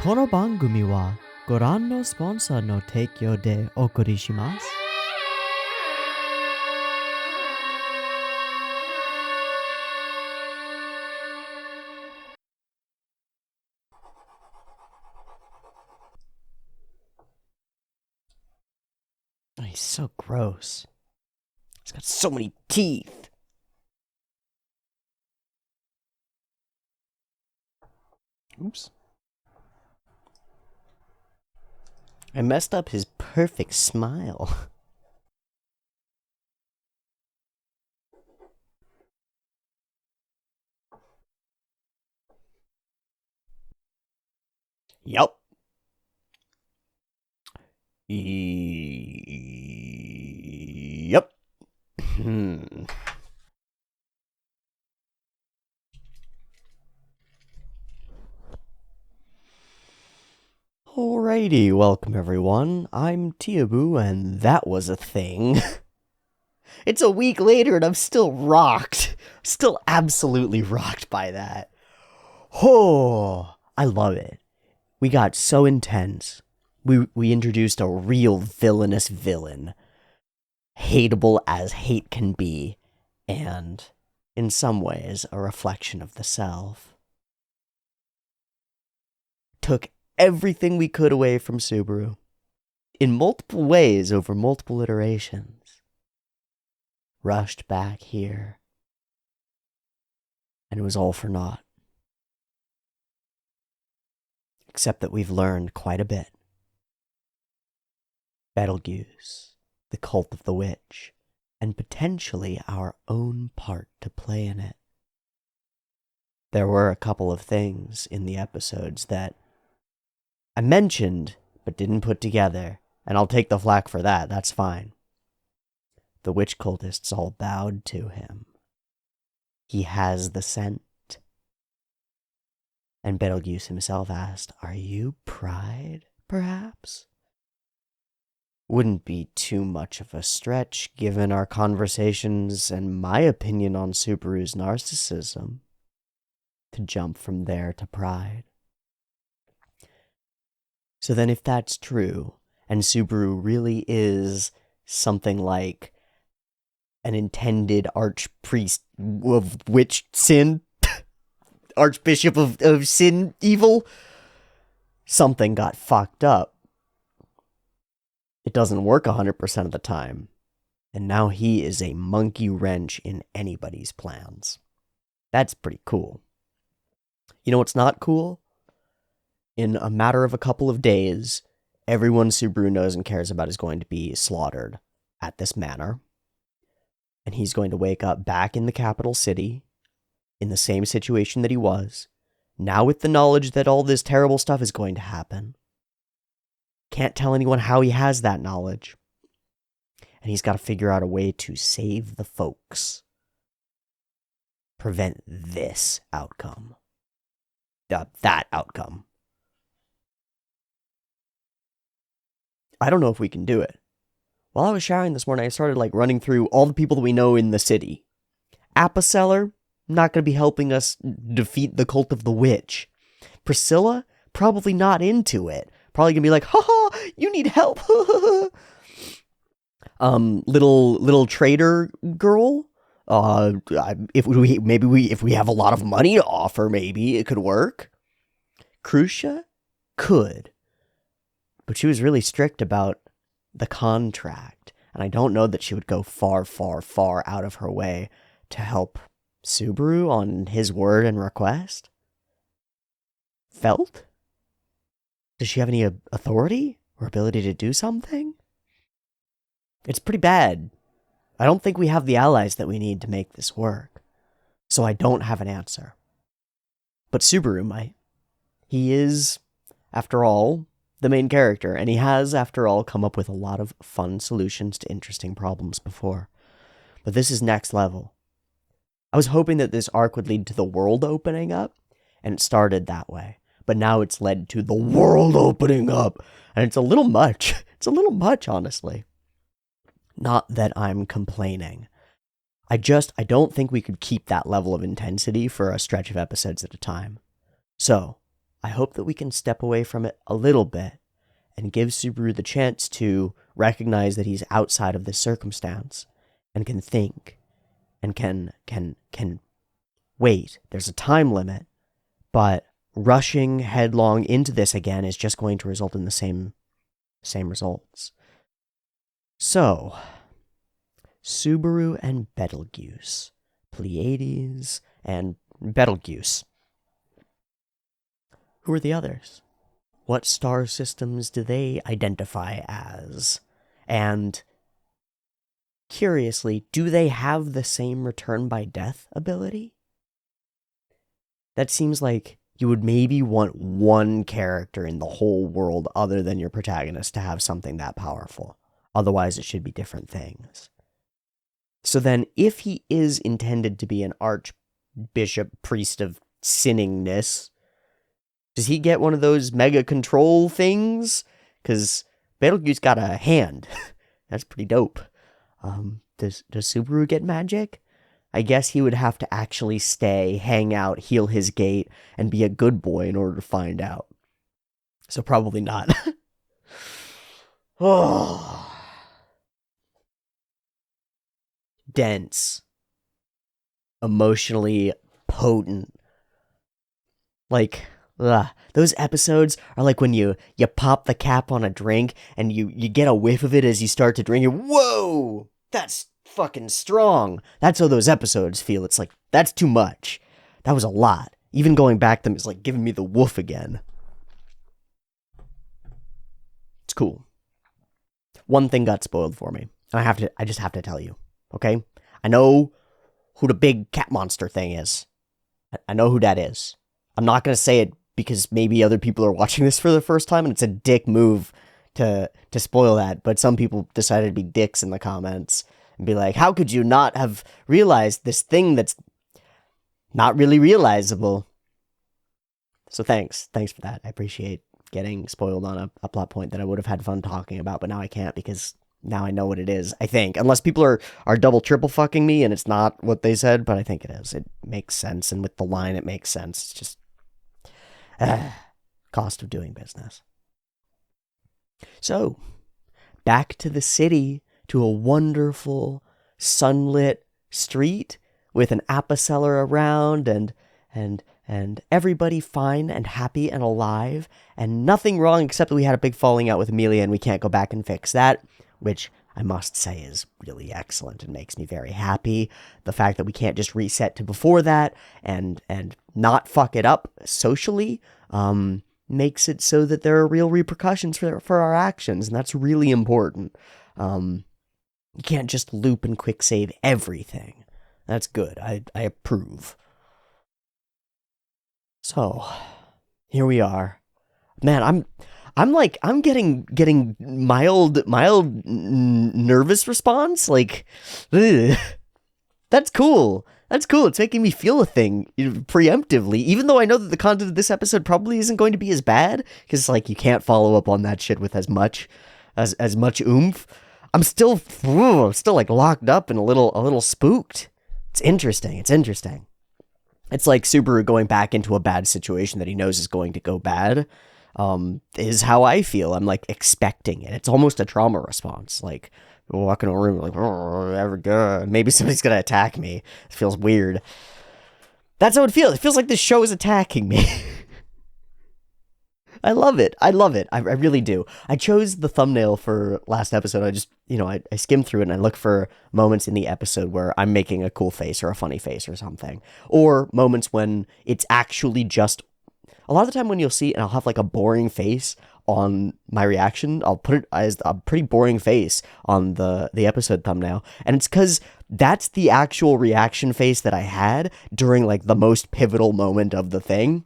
この番組はご覧のスポンサーの提供でお送りします。He's so gross. He's got so many teeth. Oops. I messed up his perfect smile. Yup. Yup. Alrighty, welcome everyone. I'm Teeaboo, and that was a thing. It's a week later and I'm still rocked. Still absolutely rocked by that. Oh, I love it. We got so intense. We introduced a real villainous villain. Hateable as hate can be. And, in some ways, a reflection of the self. Took everything we could away from Subaru. In multiple ways over multiple iterations. Rushed back here. And it was all for naught. Except that we've learned quite a bit. Betelgeuse, the cult of the witch, and potentially our own part to play in it. There were a couple of things in the episodes that I mentioned, but didn't put together, and I'll take the flak for that, that's fine. The witch cultists all bowed to him. He has the scent. And Betelgeuse himself asked, "Are you Pride, perhaps?" Wouldn't be too much of a stretch, given our conversations and my opinion on Subaru's narcissism, to jump from there to Pride. So then if that's true, and Subaru really is something like an intended archpriest of witch sin, archbishop of sin evil, something got fucked up. It doesn't work 100% of the time, and now he is a monkey wrench in anybody's plans. That's pretty cool. You know what's not cool? In a matter of a couple of days, everyone Subaru knows and cares about is going to be slaughtered at this manor. And he's going to wake up back in the capital city, in the same situation that he was, now with the knowledge that all this terrible stuff is going to happen. Can't tell anyone how he has that knowledge. And he's got to figure out a way to save the folks. Prevent this outcome. That outcome. I don't know if we can do it. While I was showering this morning, I started running through all the people that we know in the city. Apiceller, not going to be helping us defeat the cult of the witch. Priscilla, probably not into it. Probably going to be like, haha, you need help. Little trader girl. If we have a lot of money to offer, maybe it could work. Crucia could. But she was really strict about the contract, and I don't know that she would go far, far, far out of her way to help Subaru on his word and request. Felt? Does she have any authority or ability to do something? It's pretty bad. I don't think we have the allies that we need to make this work, so I don't have an answer. But Subaru might. He is, after all, the main character, and he has, after all, come up with a lot of fun solutions to interesting problems before. But this is next level. I was hoping that this arc would lead to the world opening up, and it started that way. But now it's led to the world opening up, and it's a little much. It's a little much, honestly. Not that I'm complaining. I don't think we could keep that level of intensity for a stretch of episodes at a time. So, I hope that we can step away from it a little bit and give Subaru the chance to recognize that he's outside of this circumstance and can think and can wait. There's a time limit, but rushing headlong into this again is just going to result in the same results. So, Subaru and Betelgeuse, Pleiades and Betelgeuse. Who are the others? What star systems do they identify as? And curiously, do they have the same return by death ability? That seems like you would maybe want one character in the whole world other than your protagonist to have something that powerful. Otherwise, it should be different things. So then, if he is intended to be an archbishop, priest of sinningness, does he get one of those mega control things? Because Betelgeuse got a hand. That's pretty dope. Does Subaru get magic? I guess he would have to actually stay, hang out, heal his gate, and be a good boy in order to find out. So probably not. Oh. Dense. Emotionally potent. Like, those episodes are like when you pop the cap on a drink and you get a whiff of it as you start to drink it. Whoa! That's fucking strong. That's how those episodes feel. It's like, that's too much. That was a lot. Even going back to them is like giving me the woof again. It's cool. One thing got spoiled for me. And I just have to tell you. Okay? I know who the big cat monster thing is. I know who that is. I'm not going to say it because maybe other people are watching this for the first time and it's a dick move to spoil that, but some people decided to be dicks in the comments and be like, how could you not have realized this thing that's not really realizable? So thanks for that. I appreciate getting spoiled on a plot point that I would have had fun talking about, but now I can't because now I know what it is, I think. Unless people are double, triple fucking me and it's not what they said, but I think it is. It makes sense, and with the line, it makes sense. It's just cost of doing business. So, back to the city, to a wonderful, sunlit street with an apoceller around and everybody fine and happy and alive and nothing wrong except that we had a big falling out with Amelia and we can't go back and fix that, which I must say is really excellent and makes me very happy. The fact that we can't just reset to before that and not fuck it up socially makes it so that there are real repercussions for our actions, and that's really important. You can't just loop and quick save everything. That's good. I approve. So, here we are. Man, I'm getting mild nervous response. Like, ugh. That's cool. That's cool. It's making me feel a thing preemptively, even though I know that the content of this episode probably isn't going to be as bad, because like you can't follow up on that shit with as much oomph. I'm still like locked up and a little spooked. It's interesting. It's like Subaru going back into a bad situation that he knows is going to go bad. Is how I feel. I'm like expecting it. It's almost a trauma response. Like walking in a room like, oh, maybe somebody's gonna attack me. It feels weird. That's how it feels. It feels like this show is attacking me. I love it. I really do. I chose the thumbnail for last episode. I just, I skimmed through it and I look for moments in the episode where I'm making a cool face or a funny face or something. Or moments when it's actually just, a lot of the time when you'll see, and I'll have like a boring face on my reaction, I'll put it as a pretty boring face on the episode thumbnail. And it's because that's the actual reaction face that I had during like the most pivotal moment of the thing.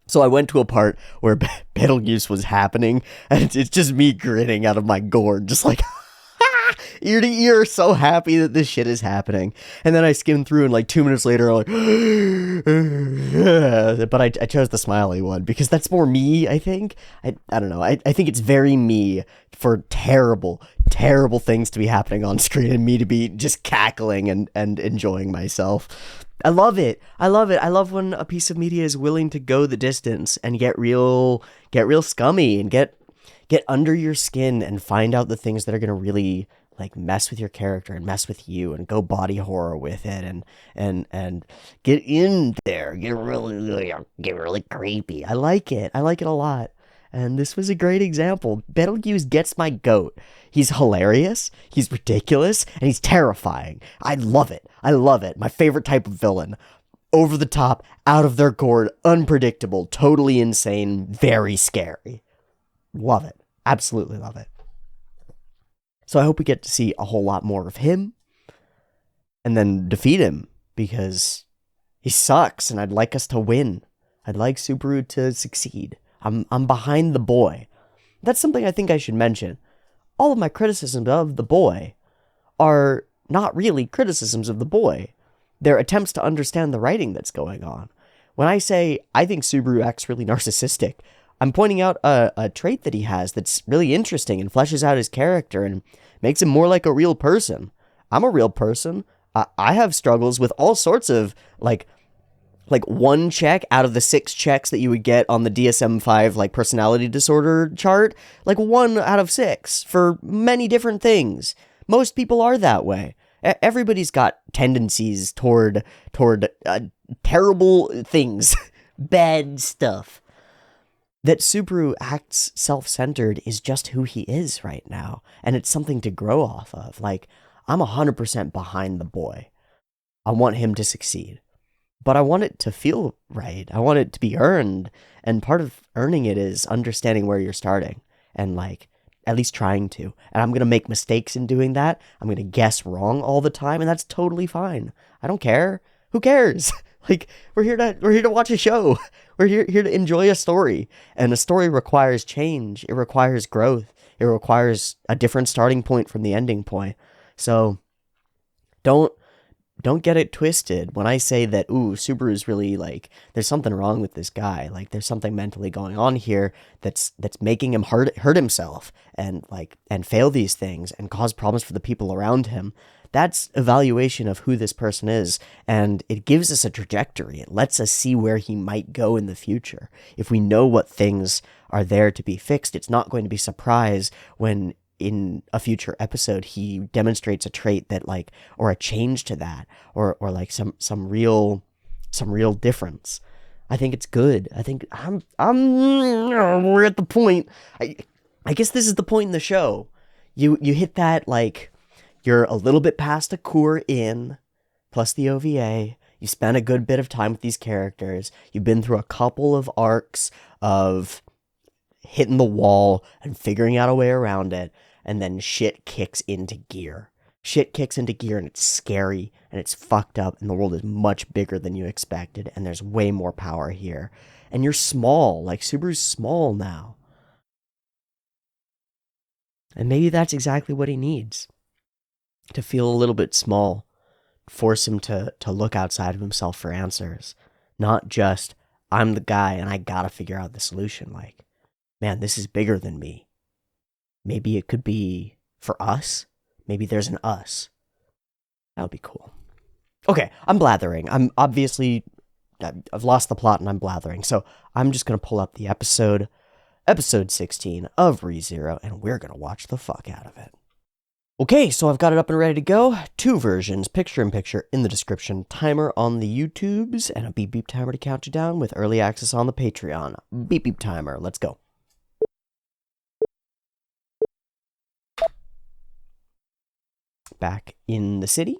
So I went to a part where Betelgeuse was happening, and it's just me grinning out of my gourd, just like, ear to ear, so happy that this shit is happening. And then I skimmed through, and like 2 minutes later, I'm like, but I chose the smiley one, because that's more me, I think. I don't know. I think it's very me for terrible terrible things to be happening on screen and me to be just cackling and enjoying myself. I love it. I love it. I love when a piece of media is willing to go the distance and get real scummy and get under your skin and find out the things that are going to really like mess with your character and mess with you and go body horror with it and get in there, get really creepy. I like it. I like it a lot. And this was a great example. Betelgeuse gets my goat. He's hilarious, he's ridiculous, and he's terrifying. I love it. I love it. My favorite type of villain. Over the top, out of their gourd, unpredictable, totally insane, very scary. Love it. Absolutely love it. So I hope we get to see a whole lot more of him and then defeat him because he sucks and I'd like us to win. I'd like Subaru to succeed. I'm behind the boy. That's something I think I should mention. All of my criticisms of the boy are not really criticisms of the boy. They're attempts to understand the writing that's going on. When I say I think Subaru acts really narcissistic, I'm pointing out a trait that he has that's really interesting and fleshes out his character and makes him more like a real person. I'm a real person. I have struggles with all sorts of, like one check out of the 6 checks that you would get on the DSM-5, like, personality disorder chart. Like, 1 out of 6 for many different things. Most people are that way. Everybody's got tendencies toward terrible things. Bad stuff. That Subaru acts self-centered is just who he is right now, and it's something to grow off of. Like, I'm 100% behind the boy. I want him to succeed, but I want it to feel right. I want it to be earned, and part of earning it is understanding where you're starting, and, like, at least trying to. And I'm going to make mistakes in doing that. I'm going to guess wrong all the time, and that's totally fine. I don't care. Who cares? Like, we're here to watch a show. We're here to enjoy a story. And a story requires change. It requires growth. It requires a different starting point from the ending point. So don't get it twisted. When I say that, ooh, Subaru's really, like, there's something wrong with this guy. Like, there's something mentally going on here that's making him hurt himself and fail these things and cause problems for the people around him. That's evaluation of who this person is, and it gives us a trajectory. It lets us see where he might go in the future. If we know what things are there to be fixed, it's not going to be a surprise when in a future episode he demonstrates a trait that, like, or a change to that, or like some real difference. I think it's good. I think we're at the point. I guess this is the point in the show. You hit that, like, you're a little bit past a core in, plus the OVA. You spent a good bit of time with these characters. You've been through a couple of arcs of hitting the wall and figuring out a way around it, and then shit kicks into gear. Shit kicks into gear, and it's scary, and it's fucked up, and the world is much bigger than you expected, and there's way more power here. And you're small. Like, Subaru's small now. And maybe that's exactly what he needs. To feel a little bit small, force him to look outside of himself for answers. Not just, I'm the guy and I gotta figure out the solution. Like, man, this is bigger than me. Maybe it could be for us. Maybe there's an us. That would be cool. Okay, I'm blathering. I've lost the plot and I'm blathering. So I'm just gonna pull up the episode 16 of ReZero, and we're gonna watch the fuck out of it. Okay, so I've got it up and ready to go. 2 versions, picture-in-picture in the description, timer on the YouTubes, and a beep-beep timer to count you down with early access on the Patreon. Beep-beep timer, let's go. Back in the city.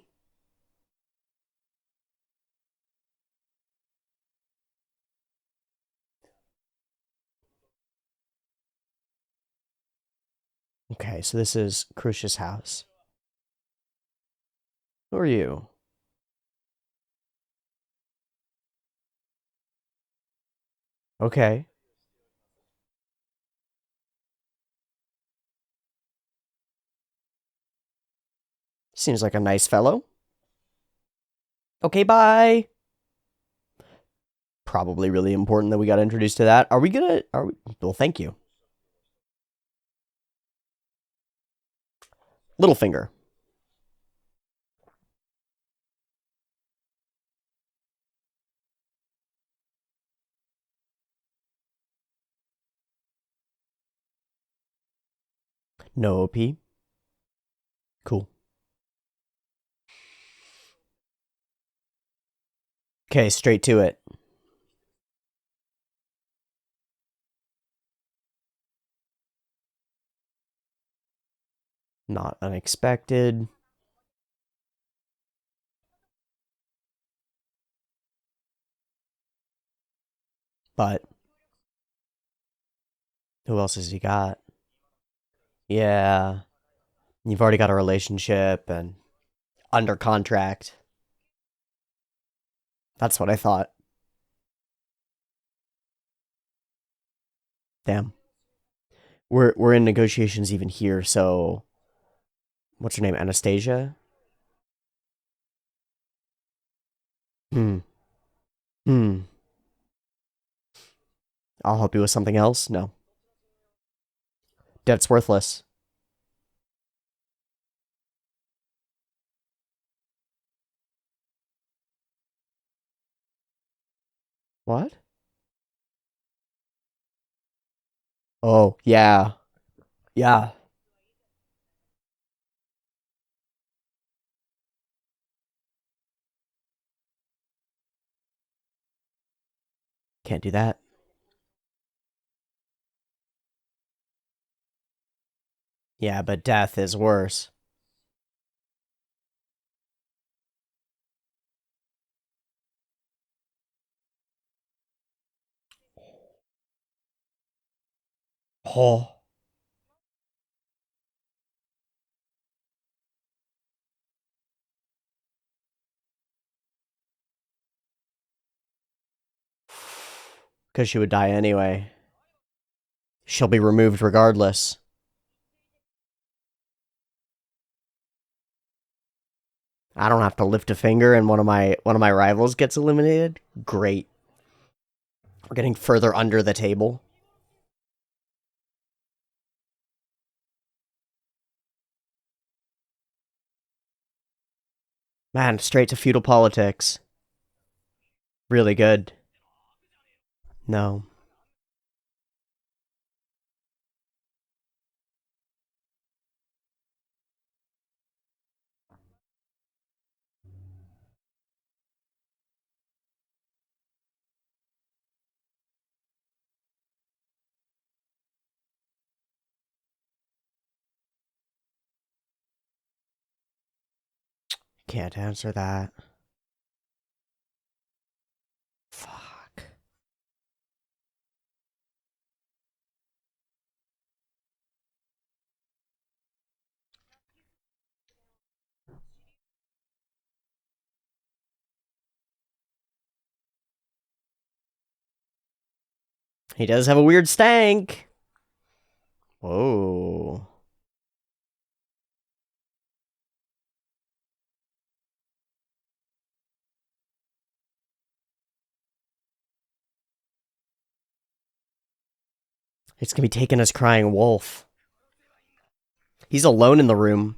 Okay, so this is Crucia's house. Who are you? Okay. Seems like a nice fellow. Okay, bye. Probably really important that we got introduced to that. Well, thank you. Little finger. No OP. Cool. Okay, straight to it. Not unexpected. But who else has he got? Yeah. You've already got a relationship and under contract. That's what I thought. Damn. We're in negotiations even here, so what's her name? Anastasia? Hmm. Hmm. I'll help you with something else? No. Debt's worthless. What? Oh, yeah. Yeah. Can't do that. Yeah, but death is worse. Oh. Because she would die anyway. She'll be removed regardless. I don't have to lift a finger and one of my rivals gets eliminated. Great. We're getting further under the table. Man, straight to feudal politics. Really good. No. Can't answer that. Fuck. He does have a weird stank. Whoa. It's gonna be taken as crying wolf. He's alone in the room.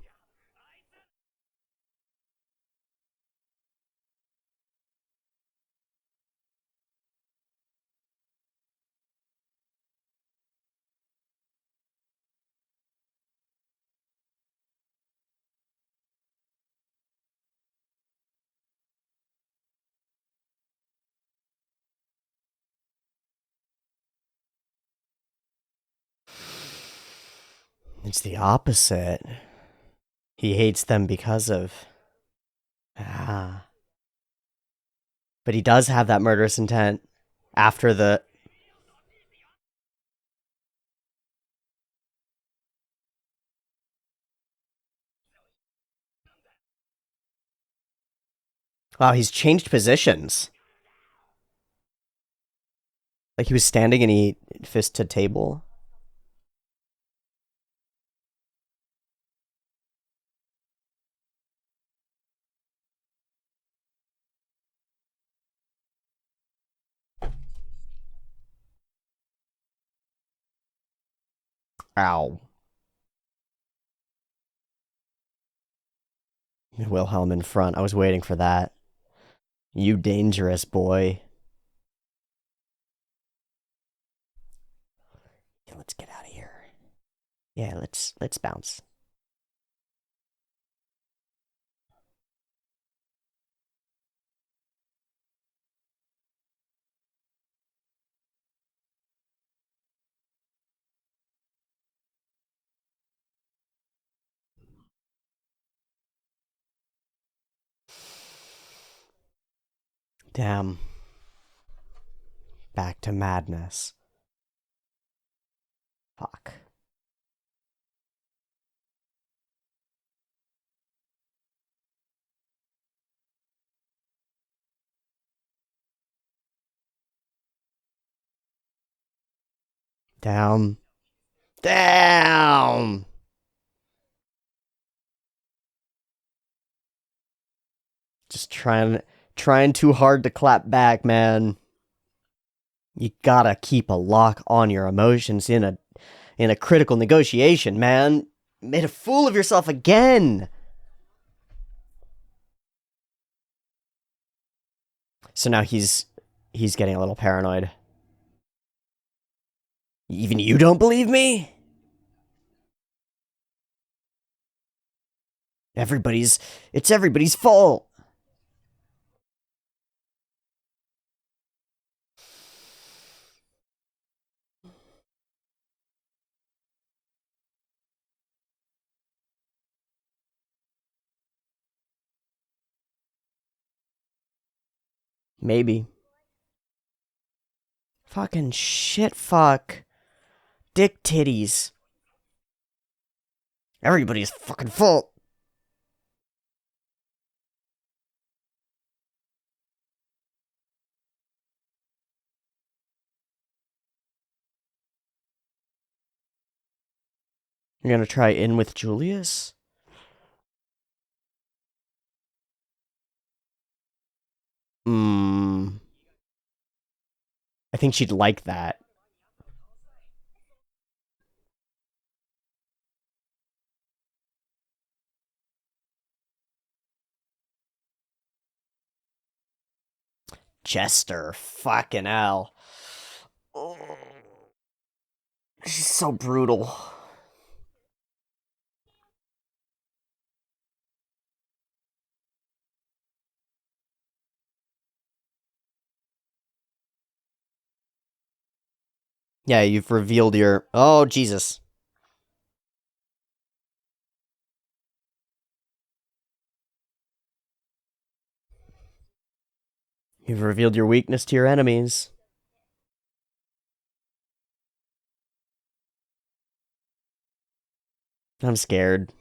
It's the opposite. He hates them because of. Ah. But he does have that murderous intent after the. Wow, he's changed positions. Like he was standing and he fist to table. Ow. Wilhelm in front. I was waiting for that. You dangerous boy. Yeah, let's get out of here. Yeah, let's bounce. Damn. Back to madness. Fuck. Down. Down. Just trying too hard to clap back, man. You gotta keep a lock on your emotions in a critical negotiation, man. You made a fool of yourself again. So now he's getting a little paranoid. Even you don't believe me? It's everybody's fault. Maybe. Fucking shit fuck. Dick titties. Everybody's fucking fault. You're gonna try in with Julius? I think she'd like that. Jester. Fucking hell. Oh, she's so brutal. Yeah, you've revealed your... Oh, Jesus. You've revealed your weakness to your enemies. I'm scared.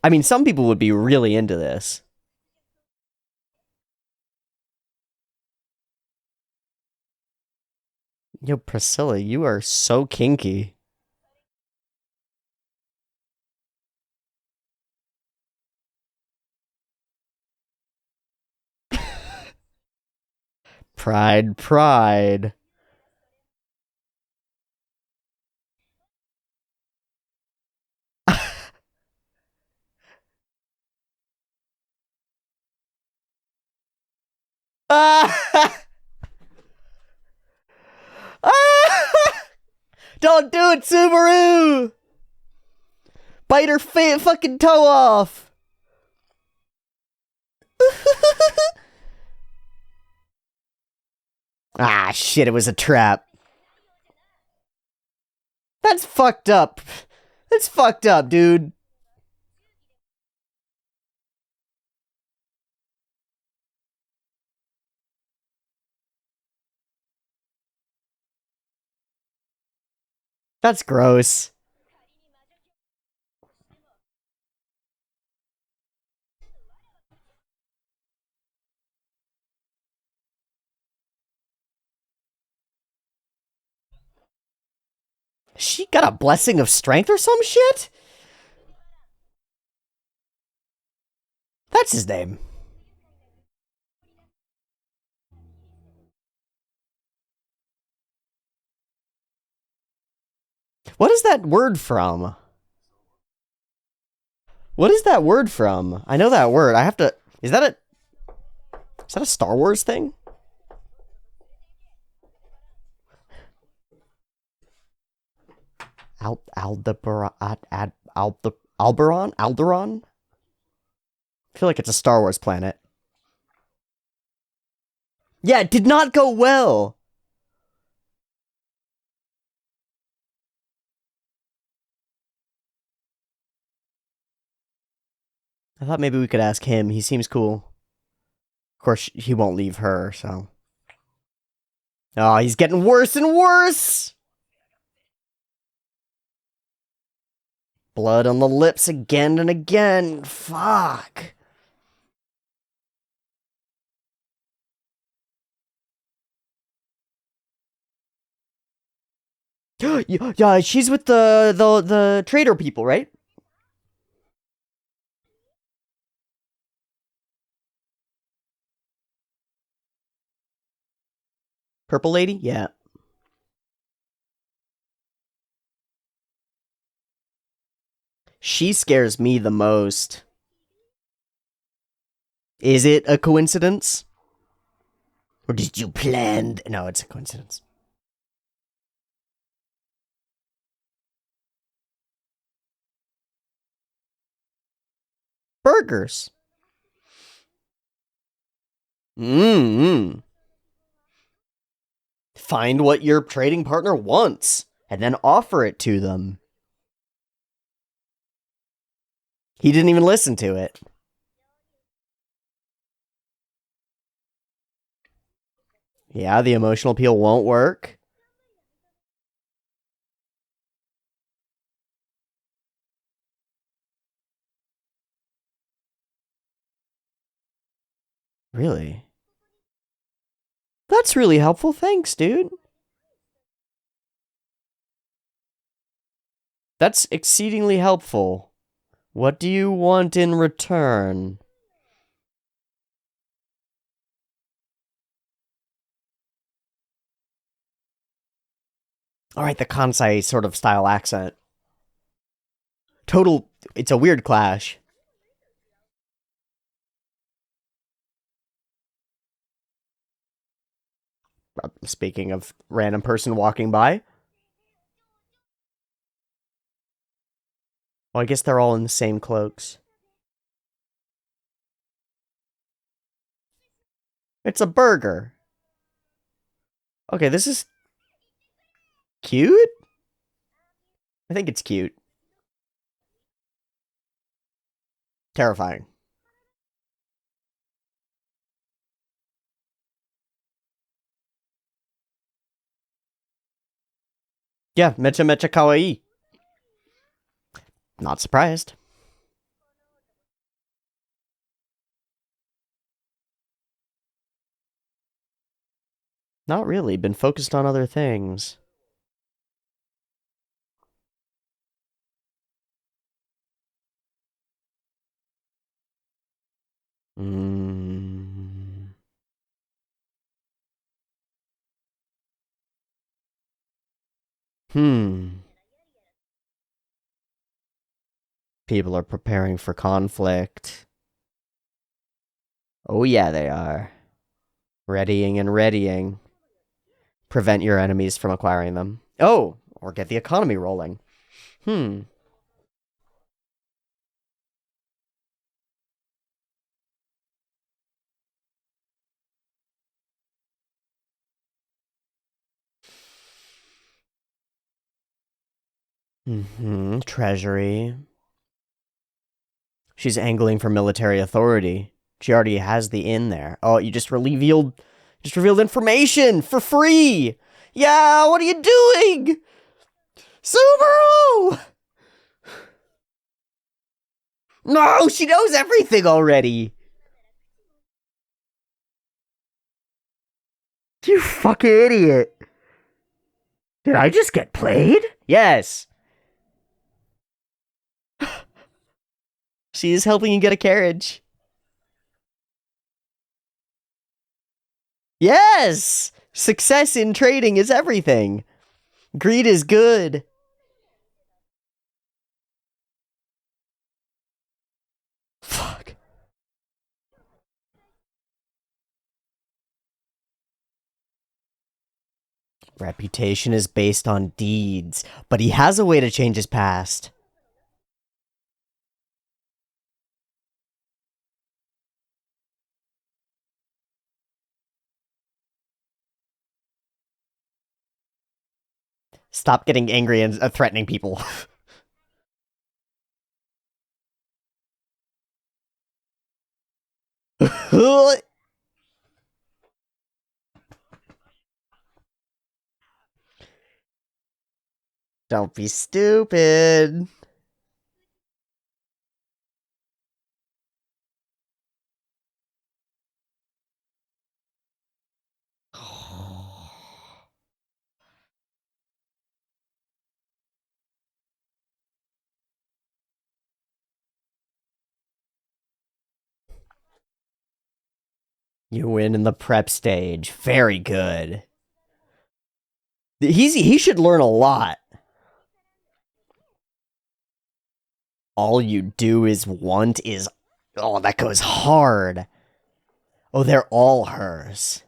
I mean, some people would be really into this. Yo, Priscilla, you are so kinky. Pride, pride. Don't do it, Subaru! Bite her fucking toe off! Ah, shit, it was a trap. That's fucked up. That's fucked up, dude. That's gross. She got a blessing of strength or some shit? That's his name. What is that word from? What is that word from? I know that word. I have to... Is that a Star Wars thing? Alderon? I feel like it's a Star Wars planet. Yeah, it did not go well. I thought maybe we could ask him. He seems cool. Of course, he won't leave her, so... Oh, he's getting worse and worse! Blood on the lips again and again. Fuck. Yeah, she's with the trader people, right? Purple lady? Yeah. She scares me the most. Is it a coincidence? Or did you plan? No, it's a coincidence. Burgers. Mmm. Find what your trading partner wants, and then offer it to them. He didn't even listen to it. Yeah, the emotional appeal won't work. Really? That's really helpful. Thanks, dude. That's exceedingly helpful. What do you want in return? Alright, the Kansai sort of style accent. Total, it's a weird clash. Speaking of random person walking by. Well, I guess they're all in the same cloaks. It's a burger. Okay, this is cute? I think it's cute. Terrifying. Yeah, mecha mecha kawaii. Not surprised. Not really. Been focused on other things. Hmm. People are preparing for conflict. Oh yeah, they are. Readying and readying. Prevent your enemies from acquiring them. Oh, or get the economy rolling. Hmm. Treasury. She's angling for military authority. She already has the inn there. Oh, you just revealed information for free. Yeah, what are you doing? Subaru! No, she knows everything already. You fucking idiot. Did I just get played? Yes. She is helping you get a carriage. Yes! Success in trading is everything. Greed is good. Reputation is based on deeds, but he has a way to change his past. Stop getting angry and threatening people. Don't be stupid. You win in the prep stage. Very good. He should learn a lot. All you do is want is... Oh, that goes hard. Oh, they're all hers.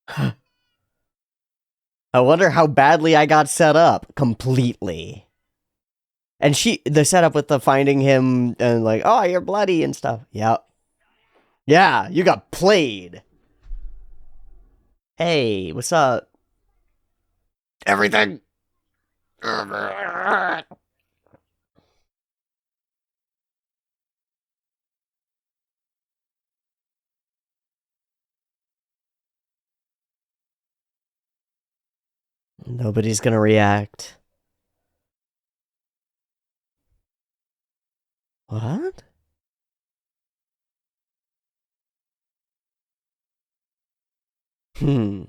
I wonder how badly I got set up. Completely. And the setup with the finding him and like, oh, you're bloody and stuff. Yep. Yeah, you got played. Hey, what's up? Everything. Nobody's gonna react. What? Hmm.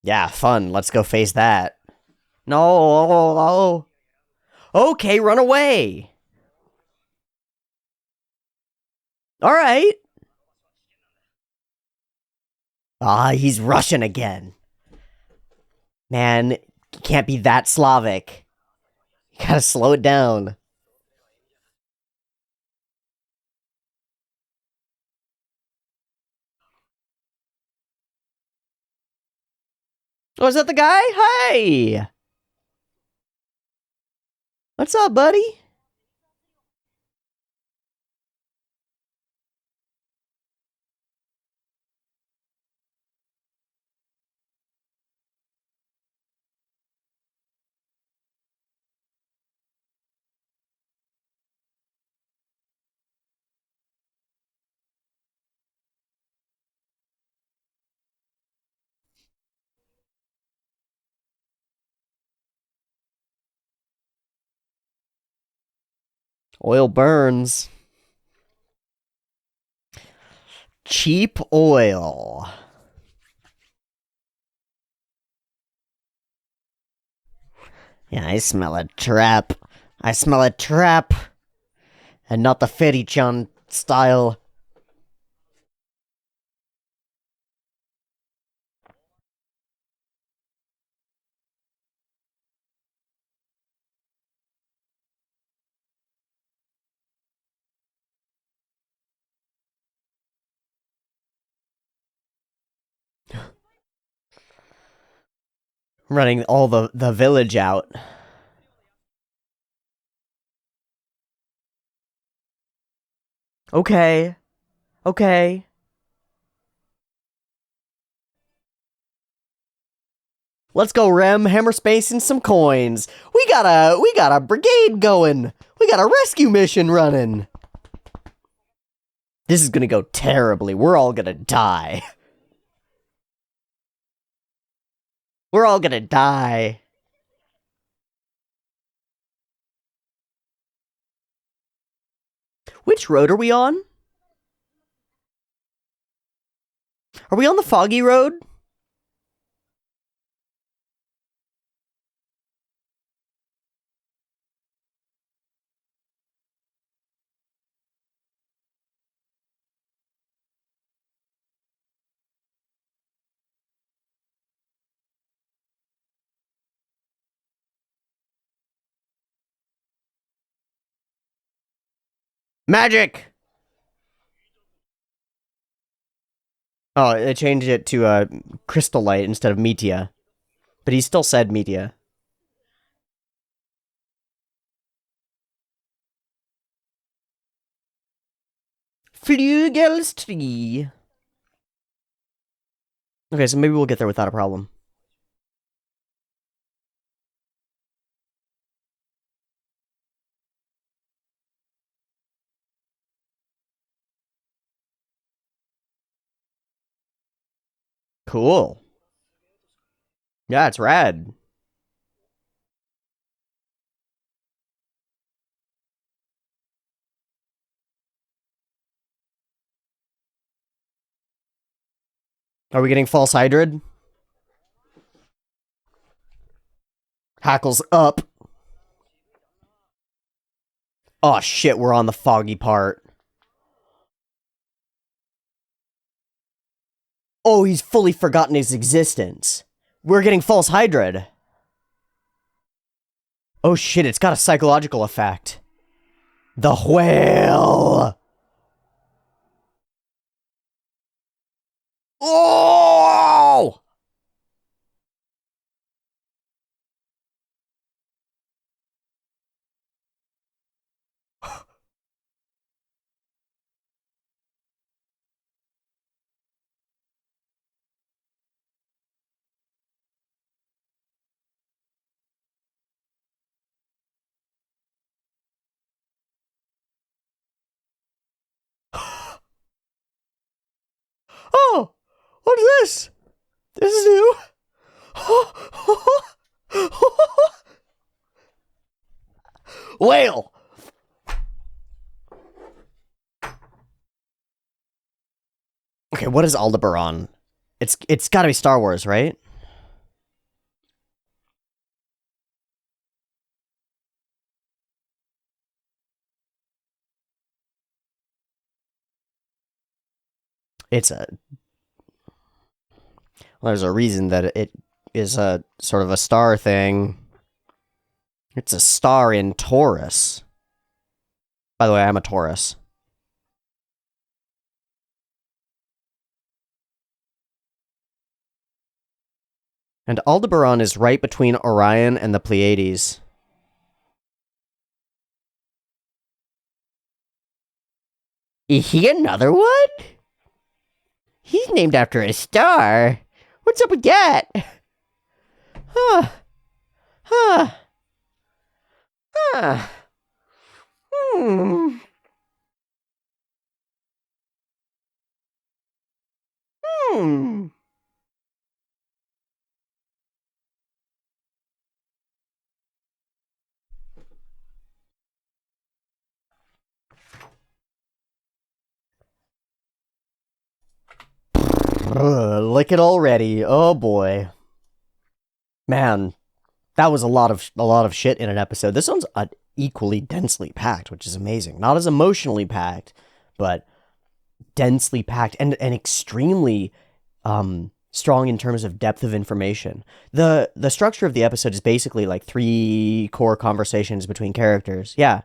Yeah, fun. Let's go face that. No. Okay, run away. All right. Ah, he's Russian again. Man, can't be that Slavic. You gotta slow it down. Oh, is that the guy? Hey! What's up, buddy? Oil burns. Cheap oil. Yeah, I smell a trap. I smell a trap. And not the Fetty-chan style. Running all the village out. Okay. Okay. Let's go, Rem. Hammer space and some coins. We got a brigade going. We got a rescue mission running. This is gonna go terribly. We're all gonna die. We're all gonna die. Which road are we on? Are we on the foggy road? Magic! Oh, it changed it to crystal light instead of meteor. But he still said meteor. Flugelstree. Okay, so maybe we'll get there without a problem. Cool. Yeah, it's rad. Are we getting false hydrid? Hackles up. Oh shit, we're on the foggy part. Oh, he's fully forgotten his existence. We're getting false hydrid. Oh shit, it's got a psychological effect. The whale! Oh! Oh! What's this? This is new. Whale! Okay, what is Aldebaran? It's gotta be Star Wars, right? It's a... Well, there's a reason that it is a sort of a star thing. It's a star in Taurus. By the way, I'm a Taurus. And Aldebaran is right between Orion and the Pleiades. Is he another one? He's named after a star. What's up with that? Huh. Huh. Huh. Hmm. Hmm. Lick it already. Oh boy. Man, that was a lot of shit in an episode. This one's equally densely packed, which is amazing. Not as emotionally packed, but densely packed and extremely strong in terms of depth of information. The structure of the episode is basically like 3 core conversations between characters. Yeah.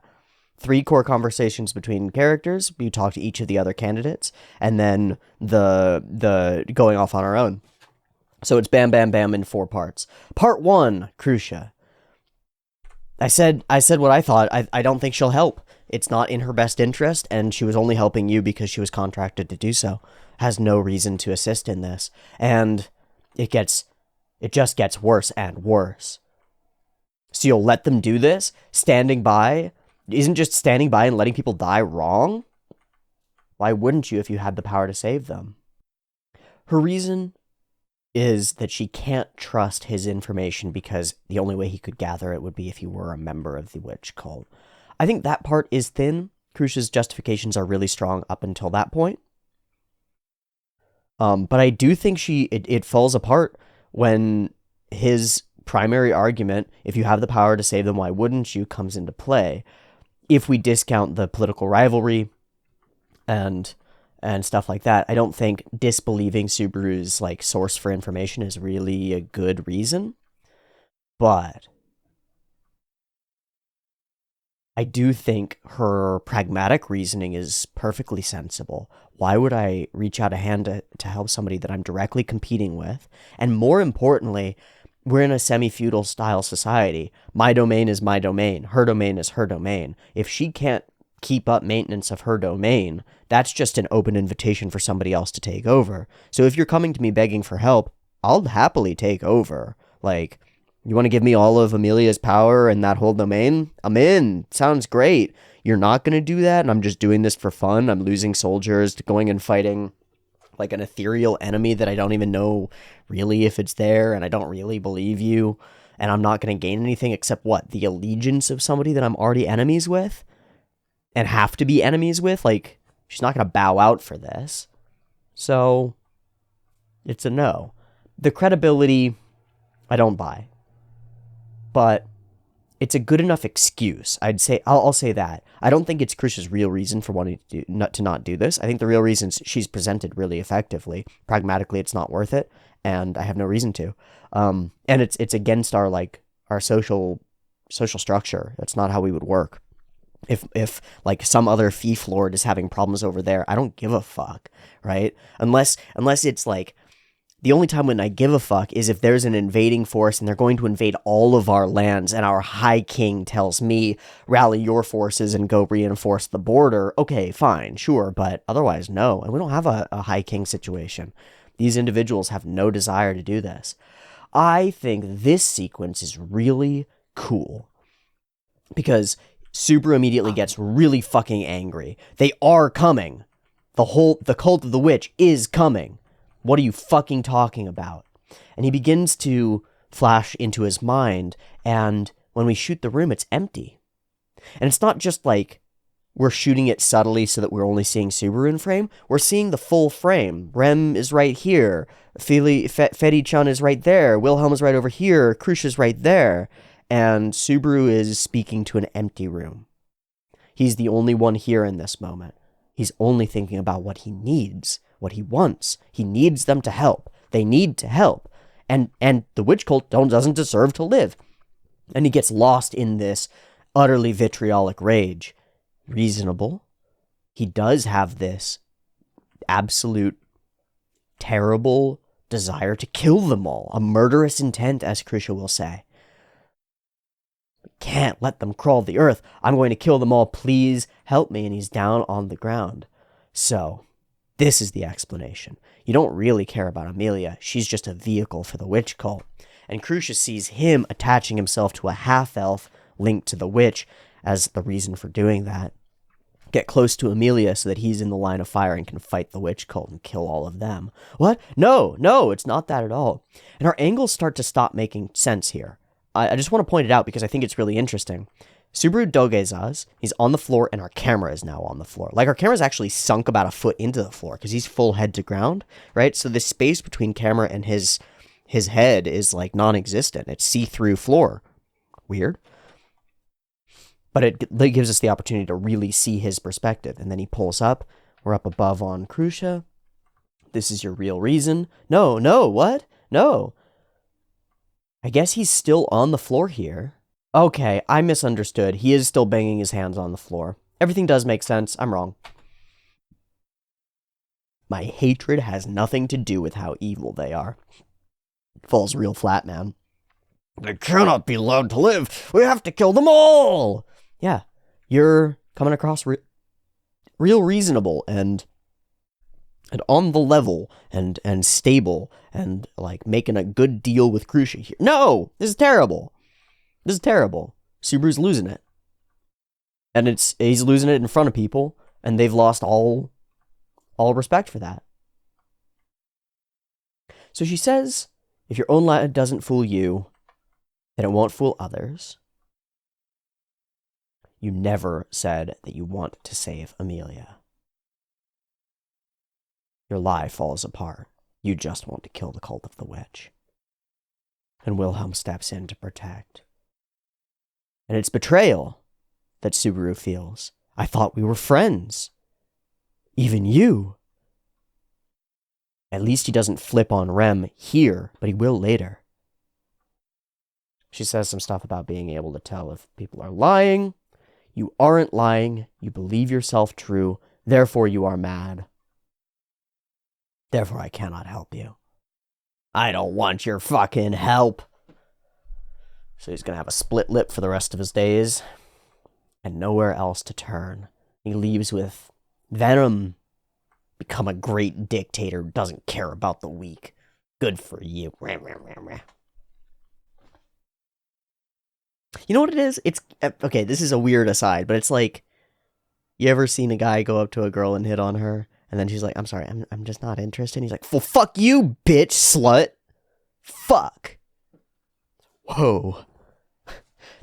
3 core conversations between characters. You talk to each of the other candidates, and then the going off on our own. So it's bam, bam, bam in 4 parts. Part 1, Crucia. I said what I thought. I don't think she'll help. It's not in her best interest, and she was only helping you because she was contracted to do so. Has no reason to assist in this. And it just gets worse and worse. So you'll let them do this? Standing by? Isn't just standing by and letting people die wrong? Why wouldn't you if you had the power to save them? Her reason is that she can't trust his information because the only way he could gather it would be if he were a member of the witch cult. I think that part is thin. Crucia's justifications are really strong up until that point. But I do think it falls apart when his primary argument, if you have the power to save them, why wouldn't you, comes into play. If we discount the political rivalry and stuff like that, I don't think disbelieving Subaru's like source for information is really a good reason. But I do think her pragmatic reasoning is perfectly sensible. Why would I reach out a hand to help somebody that I'm directly competing with? And more importantly, we're in a semi-feudal style society. My domain is my domain. Her domain is her domain. If she can't keep up maintenance of her domain, that's just an open invitation for somebody else to take over. So if you're coming to me begging for help, I'll happily take over. Like, you want to give me all of Amelia's power and that whole domain? I'm in. Sounds great. You're not going to do that, and I'm just doing this for fun. I'm losing soldiers to going and fighting like an ethereal enemy that I don't even know really if it's there, and I don't really believe you, and I'm not going to gain anything except what? The allegiance of somebody that I'm already enemies with and have to be enemies with? Like, she's not going to bow out for this. So, it's a no. The credibility, I don't buy. But it's a good enough excuse. I'd say, I'll say that. I don't think it's Krish's real reason for wanting to not do this. I think the real reason is she's presented really effectively. Pragmatically, it's not worth it, and I have no reason to. And it's against our social structure. That's not how we would work. If like some other fief lord is having problems over there, I don't give a fuck, right? Unless it's like, the only time when I give a fuck is if there's an invading force and they're going to invade all of our lands and our high king tells me, rally your forces and go reinforce the border. Okay, fine, sure, but otherwise, no. And we don't have a high king situation. These individuals have no desire to do this. I think this sequence is really cool because Subaru immediately gets really fucking angry. They are coming. The cult of the witch is coming. What are you fucking talking about? And he begins to flash into his mind, and when we shoot the room, it's empty. And it's not just like we're shooting it subtly so that we're only seeing Subaru in frame. We're seeing the full frame. Rem is right here. Fetty-chan is right there. Wilhelm is right over here. Krush is right there. And Subaru is speaking to an empty room. He's the only one here in this moment. He's only thinking about what he needs, what he wants. He needs them to help. They need to help. And the witch cult doesn't deserve to live. And he gets lost in this utterly vitriolic rage. Reasonable. He does have this absolute terrible desire to kill them all. A murderous intent, as Krisha will say. Can't let them crawl the earth. I'm going to kill them all. Please help me. And he's down on the ground. So, this is the explanation. You don't really care about Amelia. She's just a vehicle for the witch cult. And Crucius sees him attaching himself to a half-elf linked to the witch as the reason for doing that. Get close to Amelia so that he's in the line of fire and can fight the witch cult and kill all of them. What? No, it's not that at all. And our angles start to stop making sense here. I just want to point it out because I think it's really interesting. Subaru Dogezaz, he's on the floor, and our camera is now on the floor. Like, our camera's actually sunk about a foot into the floor because he's full head to ground, right? So the space between camera and his head is, like, non-existent. It's see-through floor. Weird. But it gives us the opportunity to really see his perspective. And then he pulls up. We're up above on Krusha. This is your real reason. No, what? No. I guess he's still on the floor here. Okay, I misunderstood. He is still banging his hands on the floor. Everything does make sense. I'm wrong. My hatred has nothing to do with how evil they are. It falls real flat, man. They cannot be allowed to live. We have to kill them all. Yeah, you're coming across real reasonable and on the level and stable and like making a good deal with Krusha here. No, this is terrible. This is terrible. Subaru's losing it. And he's losing it in front of people, and they've lost all respect for that. So she says, if your own light doesn't fool you, then it won't fool others. You never said that you want to save Amelia. Your lie falls apart. You just want to kill the cult of the witch. And Wilhelm steps in to protect. And it's betrayal that Subaru feels. I thought we were friends. Even you. At least he doesn't flip on Rem here, but he will later. She says some stuff about being able to tell if people are lying. You aren't lying. You believe yourself true. Therefore, you are mad. Therefore, I cannot help you. I don't want your fucking help. So he's gonna have a split lip for the rest of his days. And nowhere else to turn. He leaves with venom. Become a great dictator who doesn't care about the weak. Good for you. You know what it is? It's okay, this is a weird aside, but it's like, you ever seen a guy go up to a girl and hit on her, and then she's like, I'm sorry, I'm just not interested. And he's like, well, fuck you, bitch, slut. Fuck. Whoa.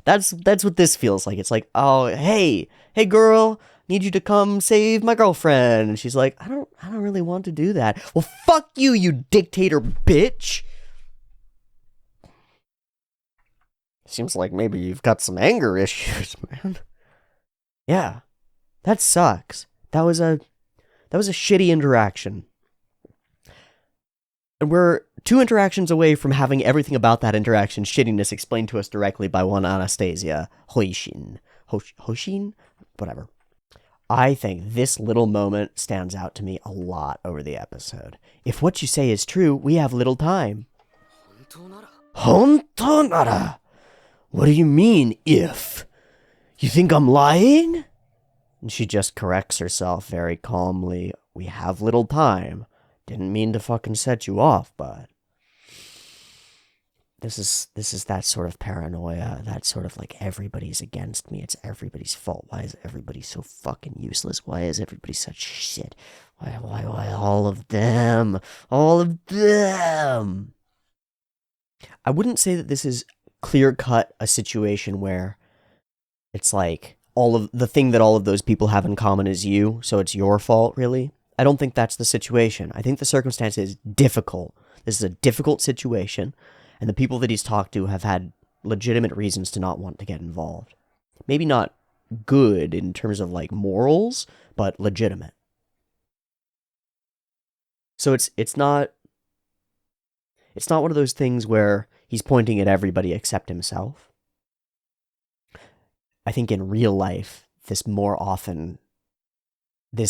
That's what this feels like. It's like, oh, hey girl, need you to come save my girlfriend. And she's like, I don't really want to do that. Well, fuck you, you dictator bitch. Seems like maybe you've got some anger issues, man. Yeah, that sucks. That was a shitty interaction. And we're 2 interactions away from having everything about that interaction's shittiness explained to us directly by one Anastasia Hoishin. Hoshin? Whatever. I think this little moment stands out to me a lot over the episode. If what you say is true, we have little time. Honto nara? What do you mean, if? You think I'm lying? And she just corrects herself very calmly. We have little time. Didn't mean to fucking set you off, but... This is that sort of paranoia, that sort of like, everybody's against me, it's everybody's fault. Why is everybody so fucking useless? Why is everybody such shit? Why all of them? All of them! I wouldn't say that this is clear-cut a situation where it's like, all of the thing that all of those people have in common is you, so it's your fault, really. I don't think that's the situation. I think the circumstance is difficult. This is a difficult situation, and the people that he's talked to have had legitimate reasons to not want to get involved. Maybe not good in terms of like morals, but legitimate. So it's not one of those things where he's pointing at everybody except himself. I think in real life, this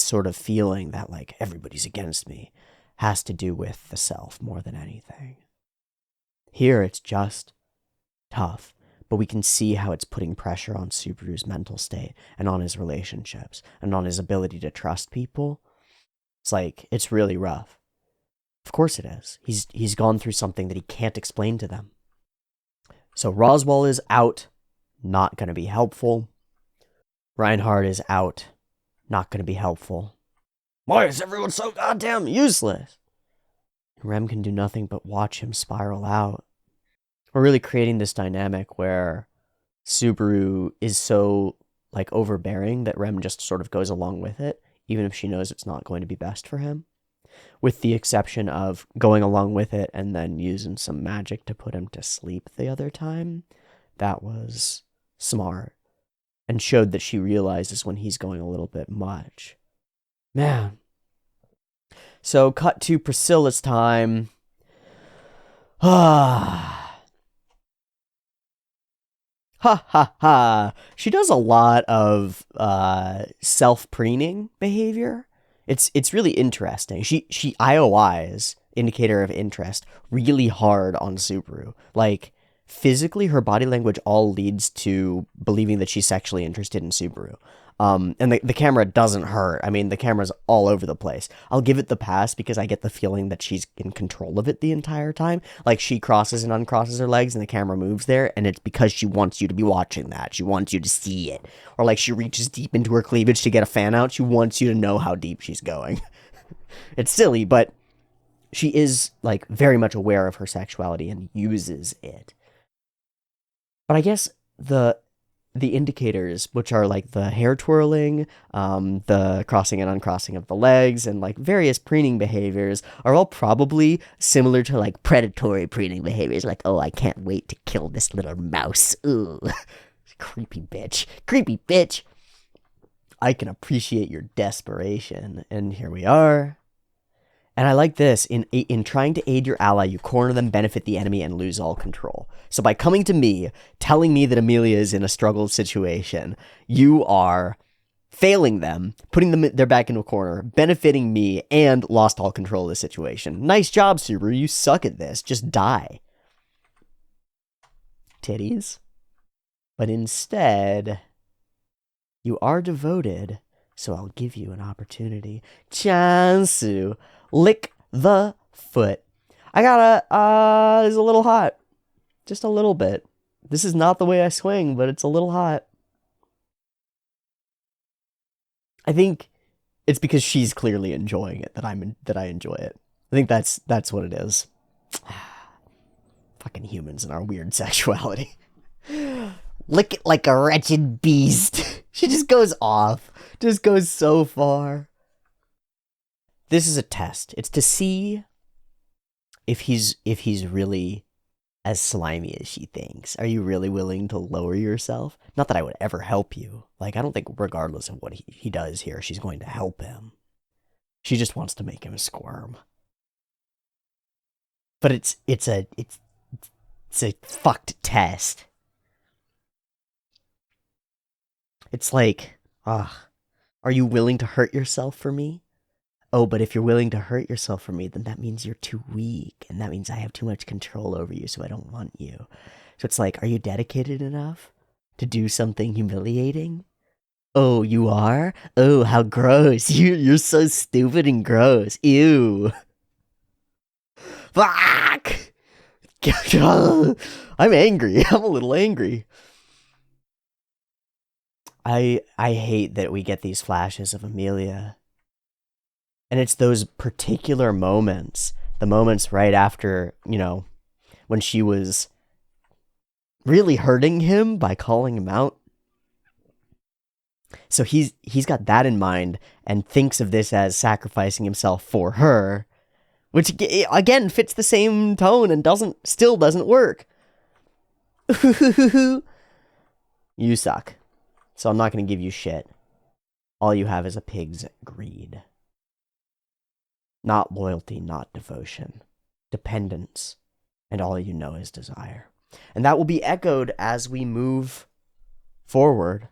sort of feeling that like everybody's against me has to do with the self more than anything. Here it's just tough, but we can see how it's putting pressure on Subaru's mental state and on his relationships and on his ability to trust people. It's like, it's really rough. Of course it is. He's gone through something that he can't explain to them. So Roswaal is out, not going to be helpful. Reinhardt is out, not going to be helpful. Why is everyone so goddamn useless? Rem can do nothing but watch him spiral out. We're really creating this dynamic where Subaru is so like overbearing that Rem just sort of goes along with it, even if she knows it's not going to be best for him. With the exception of going along with it and then using some magic to put him to sleep the other time. That was smart. And showed that she realizes when he's going a little bit much. Man. So, cut to Priscilla's time. Ha ha ha. She does a lot of self-preening behavior. It's really interesting. She IOIs, indicator of interest, really hard on Subaru. Like, physically, her body language all leads to believing that she's sexually interested in Subaru. And the camera doesn't hurt. I mean, the camera's all over the place. I'll give it the pass because I get the feeling that she's in control of it the entire time. Like, she crosses and uncrosses her legs and the camera moves there, and it's because she wants you to be watching that. She wants you to see it. Or, like, she reaches deep into her cleavage to get a fan out. She wants you to know how deep she's going. It's silly, but she is, like, very much aware of her sexuality and uses it. But I guess the indicators, which are like the hair twirling, the crossing and uncrossing of the legs, and like various preening behaviors, are all probably similar to like predatory preening behaviors. Like, oh, I can't wait to kill this little mouse. Ooh, creepy bitch. Creepy bitch. I can appreciate your desperation. And here we are. And I like this. In trying to aid your ally, you corner them, benefit the enemy, and lose all control. So by coming to me, telling me that Amelia is in a struggled situation, you are failing them, putting them their back into a corner, benefiting me, and lost all control of the situation. Nice job, Subaru. You suck at this. Just die. Titties. But instead, you are devoted, so I'll give you an opportunity. Chansu, lick the foot. I gotta, it's a little hot. Just a little bit. This is not the way I swing, but it's a little hot. I think it's because she's clearly enjoying it that I enjoy it. I think that's what it is. Fucking humans and our weird sexuality. Lick it like a wretched beast. She just goes off. Just goes so far. This is a test. It's to see if he's really as slimy as she thinks. Are you really willing to lower yourself? Not that I would ever help you. Like, I don't think regardless of what he does here, she's going to help him. She just wants to make him squirm. But it's a fucked test. It's like, are you willing to hurt yourself for me? Oh, but if you're willing to hurt yourself for me, then that means you're too weak. And that means I have too much control over you, so I don't want you. So it's like, are you dedicated enough to do something humiliating? Oh, you are? Oh, how gross. You're so stupid and gross. Ew. Fuck! I'm angry. I'm a little angry. I hate that we get these flashes of Amelia. And it's those particular moments, the moments right after, when she was really hurting him by calling him out. So he's got that in mind and thinks of this as sacrificing himself for her, which again fits the same tone and still doesn't work. You suck. So I'm not going to give you shit. All you have is a pig's greed. Not loyalty, not devotion. Dependence. And all you know is desire. And that will be echoed as we move forward.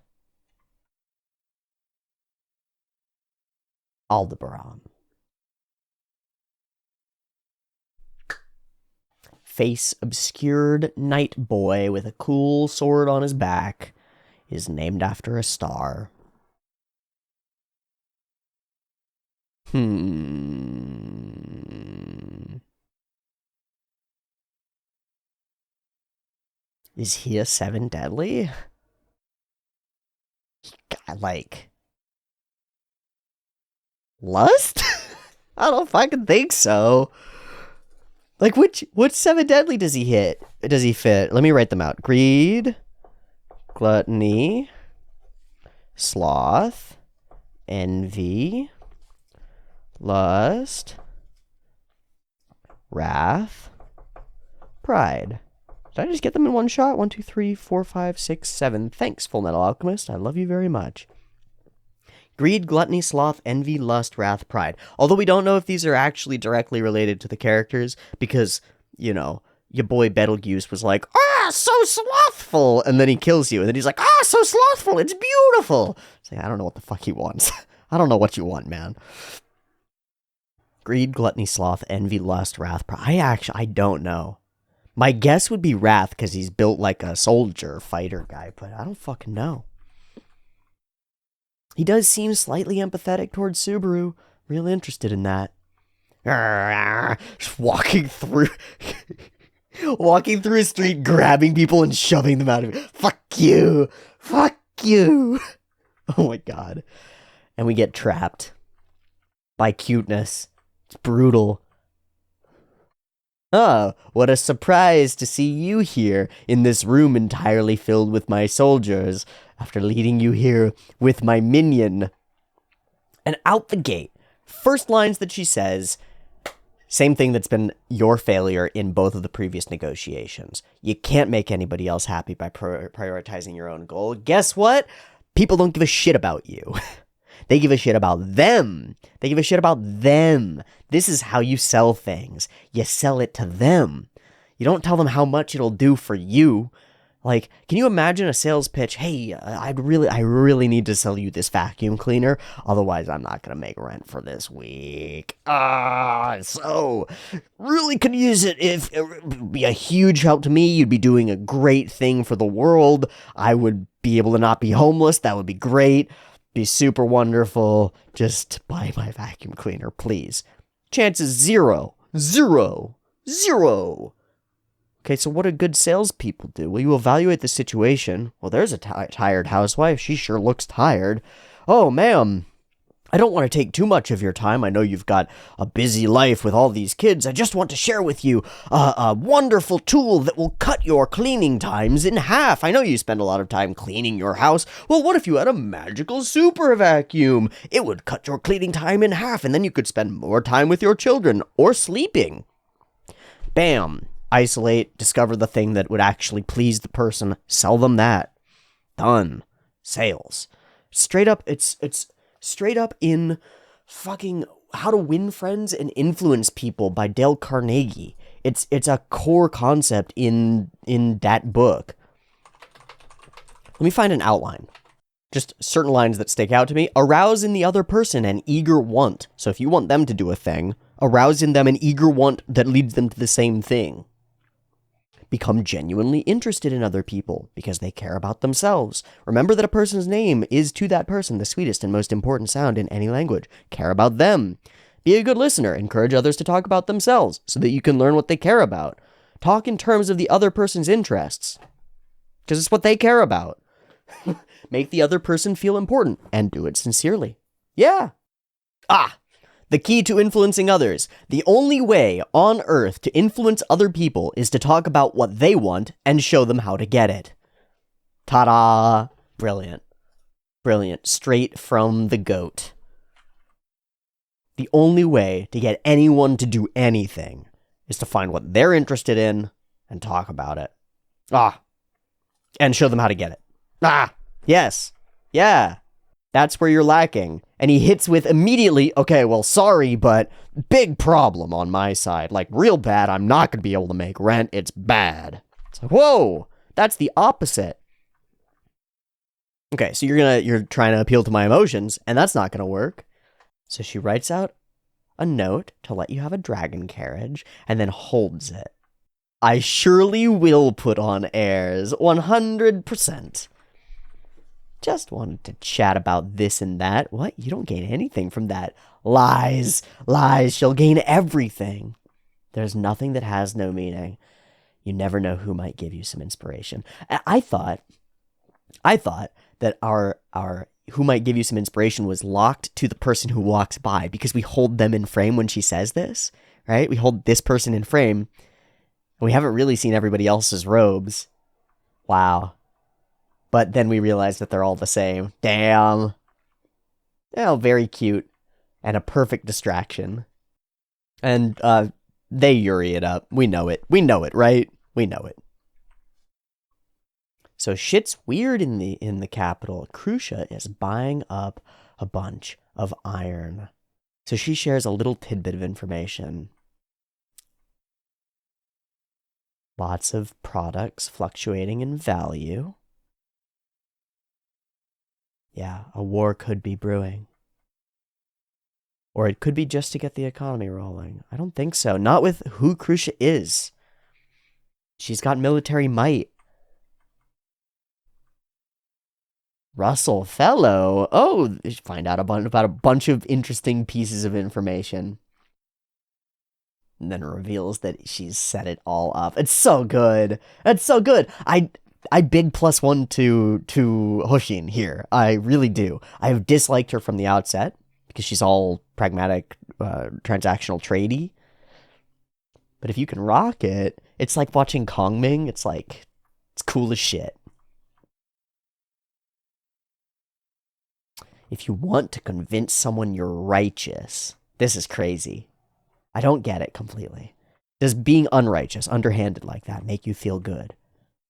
Aldebaran. Face obscured knight boy with a cool sword on his back is named after a star. Is he a seven deadly? Lust? I don't fucking think so. Like, which seven deadly does he hit? Does he fit? Let me write them out. Greed, gluttony, sloth, envy, lust, wrath, pride. Did I just get them in one shot? 1, 2, 3, 4, 5, 6, 7. Thanks, Full Metal Alchemist. I love you very much. Greed, gluttony, sloth, envy, lust, wrath, pride. Although we don't know if these are actually directly related to the characters, because, your boy Betelgeuse was like, so slothful, and then he kills you, and then he's like, so slothful, it's beautiful. It's like, I don't know what the fuck he wants. I don't know what you want, man. Greed, gluttony, sloth, envy, lust, wrath, pride. I don't know. My guess would be wrath, because he's built like a soldier, fighter guy, but I don't fucking know. He does seem slightly empathetic towards Subaru. Real interested in that. Just walking through a street, grabbing people and shoving them out of it. Fuck you. Fuck you. Oh my god. And we get trapped by cuteness. It's brutal. Oh, what a surprise to see you here in this room entirely filled with my soldiers, after leading you here with my minion. And out the gate, first lines that she says, same thing that's been your failure in both of the previous negotiations. You can't make anybody else happy by prioritizing your own goal. Guess what? People don't give a shit about you. They give a shit about them. They give a shit about them. This is how you sell things. You sell it to them. You don't tell them how much it'll do for you. Like, can you imagine a sales pitch? Hey, I really need to sell you this vacuum cleaner. Otherwise, I'm not going to make rent for this week. So really could use it. If it would be a huge help to me, you'd be doing a great thing for the world. I would be able to not be homeless. That would be great. Be super wonderful. Just buy my vacuum cleaner, please. Chances zero. Okay, so what do good salespeople do? Well, you evaluate the situation. Well, there's a tired housewife. She sure looks tired. Oh, ma'am, I don't want to take too much of your time. I know you've got a busy life with all these kids. I just want to share with you a wonderful tool that will cut your cleaning times in half. I know you spend a lot of time cleaning your house. Well, what if you had a magical super vacuum? It would cut your cleaning time in half, and then you could spend more time with your children or sleeping. Bam. Isolate, discover the thing that would actually please the person, sell them that. Done. Sales. Straight up, it's straight up in fucking How to Win Friends and Influence People by Dale Carnegie. It's a core concept in that book. Let me find an outline. Just certain lines that stick out to me. Arouse in the other person an eager want. So if you want them to do a thing, arouse in them an eager want that leads them to the same thing. Become genuinely interested in other people because they care about themselves. Remember that a person's name is to that person the sweetest and most important sound in any language. Care about them. Be a good listener. Encourage others to talk about themselves so that you can learn what they care about. Talk in terms of the other person's interests because it's what they care about. Make the other person feel important and do it sincerely. Yeah. The key to influencing others. The only way on earth to influence other people is to talk about what they want and show them how to get it. Ta-da! Brilliant. Brilliant. Straight from the goat. The only way to get anyone to do anything is to find what they're interested in and talk about it. And show them how to get it. Yes. Yeah. That's where you're lacking. And he hits with immediately, okay, well, sorry, but big problem on my side. Like, real bad. I'm not going to be able to make rent. It's bad. It's like, whoa, that's the opposite. Okay, so you're trying to appeal to my emotions, and that's not going to work. So she writes out a note to let you have a dragon carriage, and then holds it. I surely will put on airs, 100%. Just wanted to chat about this and that. What? You don't gain anything from that. Lies. She'll gain everything. There's nothing that has no meaning. You never know who might give you some inspiration. I thought that our who might give you some inspiration was locked to the person who walks by because we hold them in frame when she says this, right? We hold this person in frame and we haven't really seen everybody else's robes. Wow. But then we realize that they're all the same. Damn. Oh, very cute. And a perfect distraction. And they Yuri it up. We know it. We know it, right? We know it. So shit's weird in the capital. Crucia is buying up a bunch of iron. So she shares a little tidbit of information. Lots of products fluctuating in value. Yeah, a war could be brewing. Or it could be just to get the economy rolling. I don't think so. Not with who Crucia is. She's got military might. Russell Fellow. Oh, find out about a bunch of interesting pieces of information. And then reveals that she's set it all up. It's so good. It's so good. I big +1 to Hoshin here. I really do. I have disliked her from the outset because she's all pragmatic, transactional, tradey. But if you can rock it, it's like watching Kongming. It's like, it's cool as shit. If you want to convince someone you're righteous, this is crazy. I don't get it completely. Does being unrighteous, underhanded like that, make you feel good?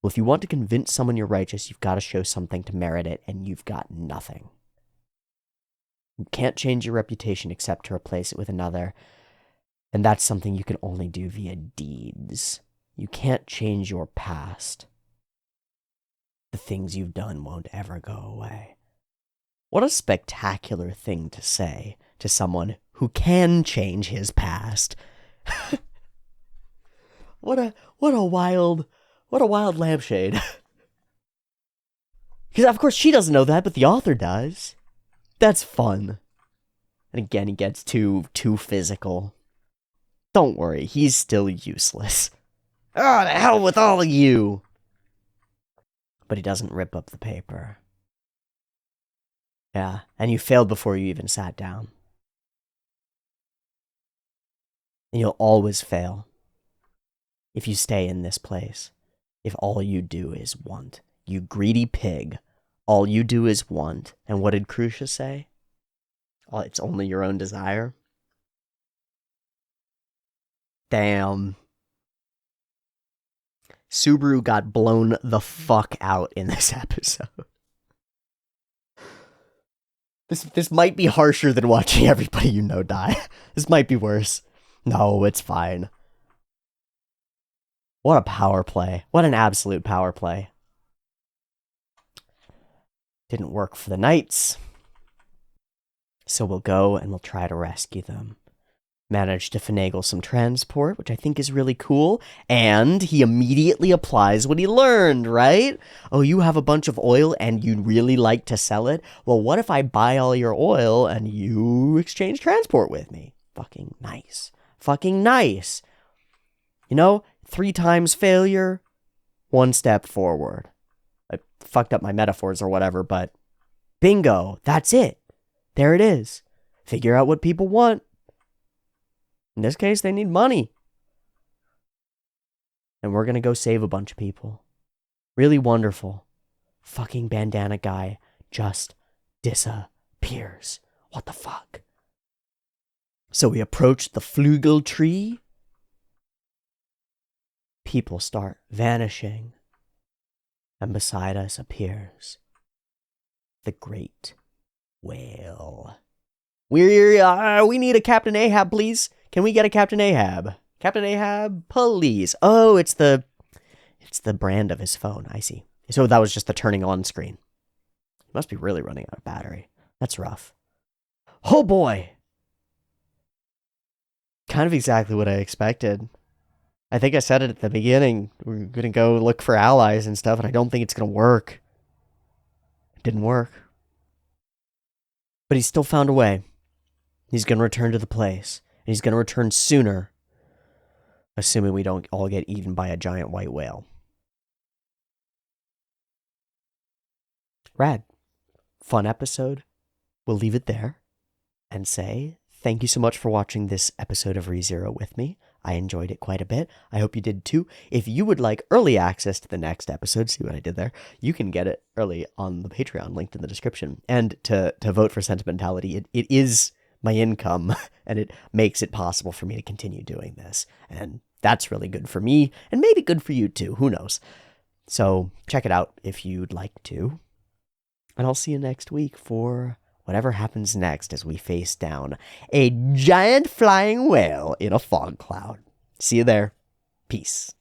Well, if you want to convince someone you're righteous, you've got to show something to merit it, and you've got nothing. You can't change your reputation except to replace it with another. And that's something you can only do via deeds. You can't change your past. The things you've done won't ever go away. What a spectacular thing to say to someone who can change his past. What a wild lampshade. Because of course she doesn't know that, but the author does. That's fun. And again, he gets too physical. Don't worry, he's still useless. Ah, the hell with all of you! But he doesn't rip up the paper. Yeah, and you failed before you even sat down. And you'll always fail if you stay in this place. If all you do is want. You greedy pig. All you do is want. And what did Crucia say? Oh, it's only your own desire. Damn. Subaru got blown the fuck out in this episode. This might be harsher than watching everybody you know die. This might be worse. No, it's fine. What a power play. What an absolute power play. Didn't work for the knights. So we'll go and we'll try to rescue them. Managed to finagle some transport, which I think is really cool. And he immediately applies what he learned, right? Oh, you have a bunch of oil and you'd really like to sell it? Well, what if I buy all your oil and you exchange transport with me? Fucking nice. Fucking nice. You know, 3 times failure, 1 step forward. I fucked up my metaphors or whatever, but bingo, that's it. There it is. Figure out what people want. In this case, they need money. And we're going to go save a bunch of people. Really wonderful. Fucking bandana guy just disappears. What the fuck? So we approach the flugel tree. People start vanishing. And beside us appears the great whale. We need a Captain Ahab, please. Can we get a Captain Ahab? Captain Ahab, please. Oh, it's the brand of his phone. I see. So that was just the turning on screen. He must be really running out of battery. That's rough. Oh boy. Kind of exactly what I expected. I think I said it at the beginning. We're going to go look for allies and stuff, and I don't think it's going to work. It didn't work. But he still found a way. He's going to return to the place. And he's going to return sooner. Assuming we don't all get eaten by a giant white whale. Rad. Fun episode. We'll leave it there. And say thank you so much for watching this episode of ReZero with me. I enjoyed it quite a bit. I hope you did too. If you would like early access to the next episode, see what I did there, you can get it early on the Patreon, linked in the description. And to vote for Sentimentality, it is my income, and it makes it possible for me to continue doing this. And that's really good for me, and maybe good for you too. Who knows? So check it out if you'd like to. And I'll see you next week for whatever happens next as we face down a giant flying whale in a fog cloud. See you there. Peace.